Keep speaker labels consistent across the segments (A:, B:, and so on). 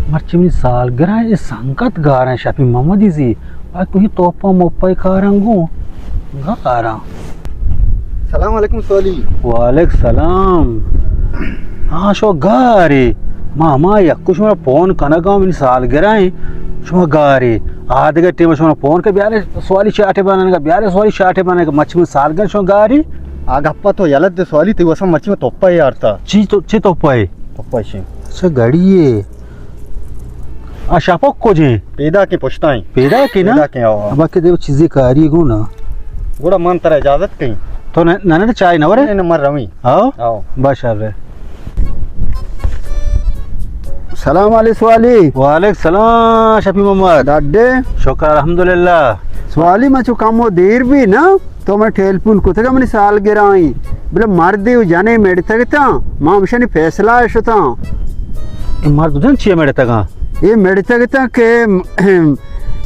A: Marchimini salgara e sangat gara shapi mama dizi. Aku hi topa mopai karangu. Gara.
B: Salam alaikum Swali.
A: Walek salam. Ah sho gari. Mama yakku shoma phone kanaga mini salgara e. Shoma gari. आधे घंटे में Shona phone कर Barre सवाली चाटे बनाने का Barre सवाली चाटे बनाने का मच्छी में सालगन शो गारी
B: आगप्पा तो यलत दे Swali ते वसम मच्छी में तोप्पा यार था
A: ची तो पाए
B: तोप्पा शे
A: अच्छा गाड़ी ये आ शापक को जे
B: पेदा के पुछताई
A: पेदा के ना
B: पेदा के आओ
A: अब के देव चीजें कारी गो ना
B: गुड़ा मन तरह इजाजत कहीं
A: तो नाने चाय ना वरे
B: ने मर रमी
A: आओ बादशाह रे
C: सलाम वाले Swali.
A: वालेक सलाम शफी मोहम्मद
C: दादे
A: शुक्र अल्हम्दुलिल्लाह
C: Swali मचो कामो देर भी ना तो मैं ठेलपुल को तक मनी साल गिराई बोले मर दे जाने मेरे तक था मां मशनी फैसला ऐसा था
A: ये मार दुजन छिए मेरे तक
C: ये मेरे तक था के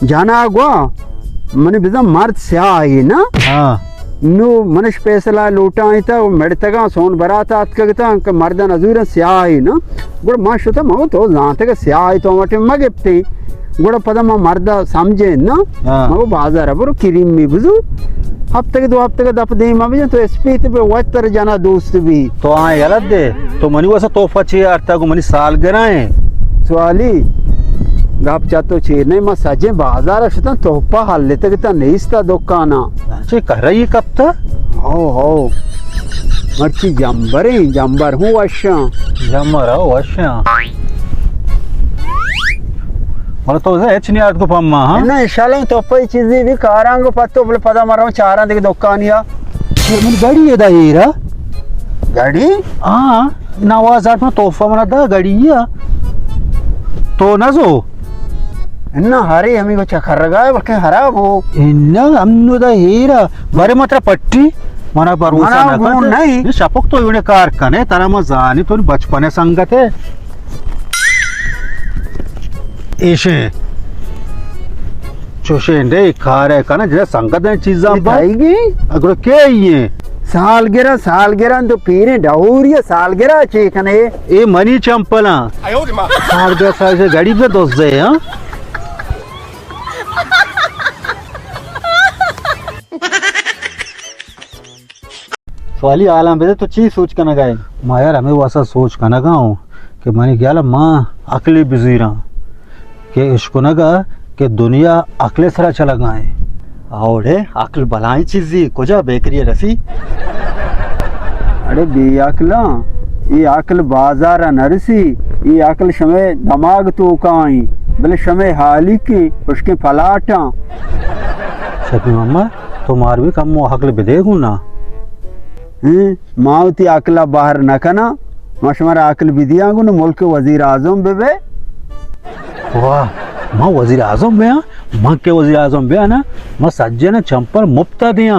C: जाना गवा मने बिजा मर्द से आई ना
A: हां
C: नो मनश फैसला लूटा आई था मेरे तक सोन बराता अत का के मर्दन अजूर से आई ना गुड़ मां शुता मो तो जानते के से आई तो मटे मगेप्ती गुड़ पद मा मर्द समझे ना मगो बाजार बरो किरीम मी बुझू हफ्ते के 2 हफ्ते के दप दे मा भी तो एसपी ते वतर जाना दोस्त भी
A: तो आ गलत दे तो मनी वसा तोहफा छिए अर्ता को मनी साल गिराए
C: Swali गप चातो छे नहीं मा सजे बाजार शुता तोहफा हाल लेते के ता नहींस्ता दुकाना
A: अच्छे कर रही कब तक
C: हो मर्ची जंबर हूँ अशा
A: जमरा वशा मला तो एच नहीं आत को पम्मा हां
C: ना इंशाल्लाह तो पई चीजें भी कारांगो पत्तो बोले पदा मारो चारा दे दुकानिया
A: मन गाड़ी है दाईरा
C: गाड़ी
A: हां 9000 में तोहफा मना दा गाड़ी है तो ना जो
C: ना हरे हमें को चखर रगा बल्कि खराब हो
A: इन्ना हमनु दा हीरा बरे मात्र पट्टी मना भरोसा ना कर
C: नहीं
A: शपक तो इवने कार कने तारा मजानी तो बचपने संगत है ऐसे चोशेंडे खारे कने जे संगत है चीजा
C: आएगी
A: अगर के ये
C: सालगिरह तो पीरे डाउरिया सालगिरह चे कने
A: ए मनी चंपला सालगिरह साल से गाड़ी पे दोस्त दे हां
B: Swali आलम बेदे तो चीज सोच कर ना गए
A: मां यार हमें वैसा सोच का ना गाऊं कि मैंने क्या मां अकली बिजीरा के इसको ना गा कि दुनिया अकले सरा चला गाए
B: आओडे अकल बलाई चीजी कोजा बेकरी रसी
C: अरे बे अकला ये अकल बाजार नरसी ये अकल शमे दिमाग तो काई बोले शमे हाली के उसके पलाटा
A: शफी मम्मा तुम्हार भी कम अकल बिदेगू ना
C: मावती अकला बाहर न कना मशमरा अकल बिदिया गुन मुल्क वजीर आजम बेबे
A: वाह मां वजीर आजम में मां के वजीर आजम में ना मां सज्जन चंपल मुफ्ता दिया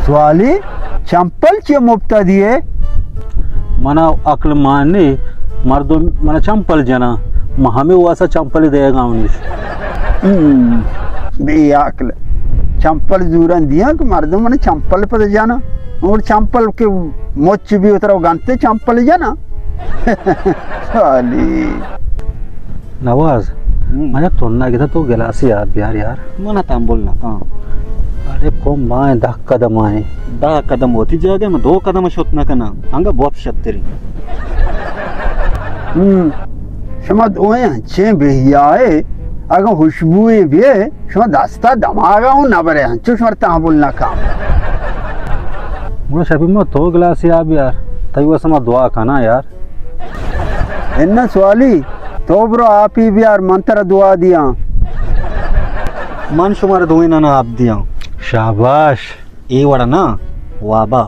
C: Swali चंपल चे मुफ्ता दिए
A: मना अकल माने मर्दों मना चंपल जना मां हमें वैसा चंपल देगा उन्नीस
C: बे अकल चंपल जूरन दिया कि मर्दों मैंने चंपल पर जाना और चंपल के मोच भी उतरा गंते चंपल जाना Swali
A: नवाज माझ्या तोंडा घेता तो गेलासी यार बिहार यार
B: मना ताम बोलना हां
A: अरे को माय 10 कदम आहे
B: 10 कदम होती जगह में 2 कदम शोत ना कना हंगा बहुत शत्तरी
C: शमा दोए अच्छे बेहियाए अगर खुशबुए भी शमा दास्ता दमागा हूं ना बरे हंचो शमरता बोलना का
A: मुझे शबी में तो गिलास यार यार तभी वो समा दुआ खाना यार
C: इन्ना Swali तो ब्रो आप ही भी यार मंत्र दुआ दिया
B: मन शुमार दोई ना आप दिया
A: शाबाश
B: ए वड़ा ना वाबा